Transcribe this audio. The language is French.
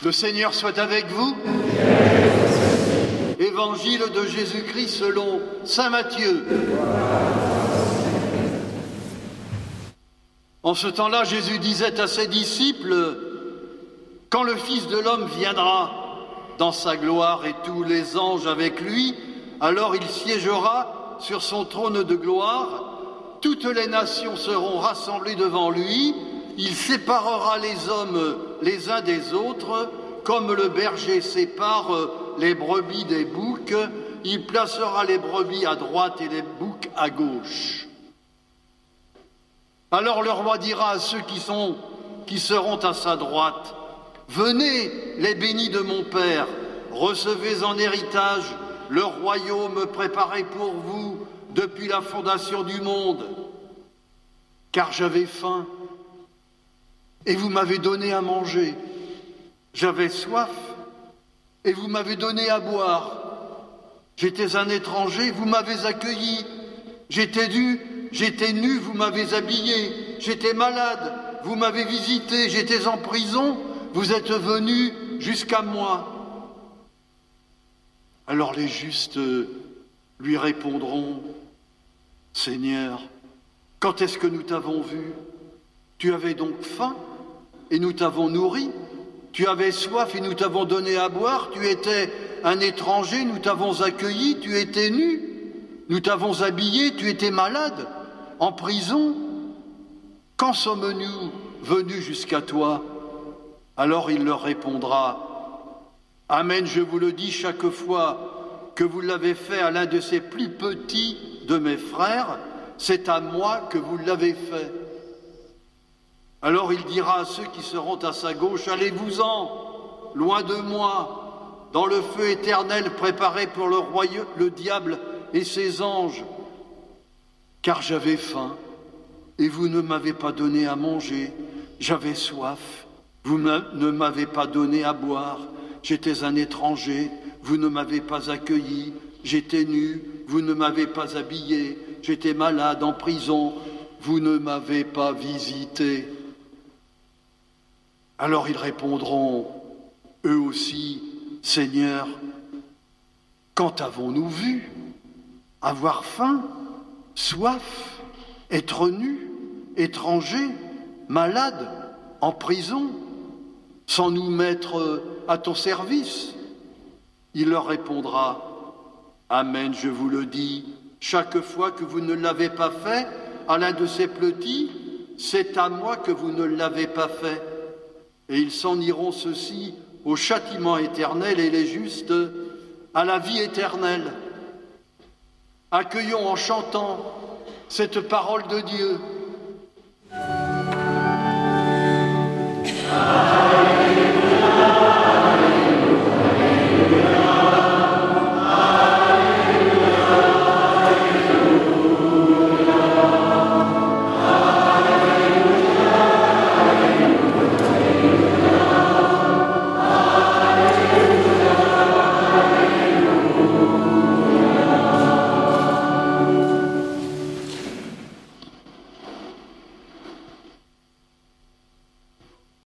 Le Seigneur soit avec vous. Évangile de Jésus-Christ selon saint Matthieu. En ce temps-là, Jésus disait à ses disciples, « Quand le Fils de l'homme viendra dans sa gloire et tous les anges avec lui, alors il siégera sur son trône de gloire. Toutes les nations seront rassemblées devant lui. Il séparera les hommes les uns des autres, comme le berger sépare les brebis des boucs. Il placera les brebis à droite et les boucs à gauche. Alors le roi dira à ceux qui seront à sa droite, « Venez, les bénis de mon Père, recevez en héritage le royaume préparé pour vous depuis la fondation du monde. Car j'avais faim, et vous m'avez donné à manger. J'avais soif, et vous m'avez donné à boire. J'étais un étranger, vous m'avez accueilli. J'étais nu, vous m'avez habillé. J'étais malade, vous m'avez visité. J'étais en prison, vous êtes venus jusqu'à moi. » Alors les justes lui répondront, « Seigneur, quand est-ce que nous t'avons vu? Tu avais donc faim et nous t'avons nourri. Tu avais soif et nous t'avons donné à boire. Tu étais un étranger, nous t'avons accueilli. Tu étais nu, nous t'avons habillé. Tu étais malade, en prison. Quand sommes-nous venus jusqu'à toi? » Alors il leur répondra, « Amen, je vous le dis, chaque fois que vous l'avez fait à l'un de ces plus petits de mes frères, c'est à moi que vous l'avez fait. » Alors il dira à ceux qui seront à sa gauche, « Allez-vous-en, loin de moi, dans le feu éternel préparé pour le diable et ses anges. Car j'avais faim, et vous ne m'avez pas donné à manger. J'avais soif, vous ne m'avez pas donné à boire. J'étais un étranger, vous ne m'avez pas accueilli. J'étais nu, vous ne m'avez pas habillé. J'étais malade, en prison, vous ne m'avez pas visité. » Alors ils répondront, eux aussi, « Seigneur, quand avons-nous vu? Avoir faim, soif, être nu, étranger, malade, en prison, sans nous mettre à ton service ?» Il leur répondra, « Amen, je vous le dis, chaque fois que vous ne l'avez pas fait à l'un de ces petits, c'est à moi que vous ne l'avez pas fait. » Et ils s'en iront ceux-ci au châtiment éternel et les justes à la vie éternelle. Accueillons en chantant cette parole de Dieu.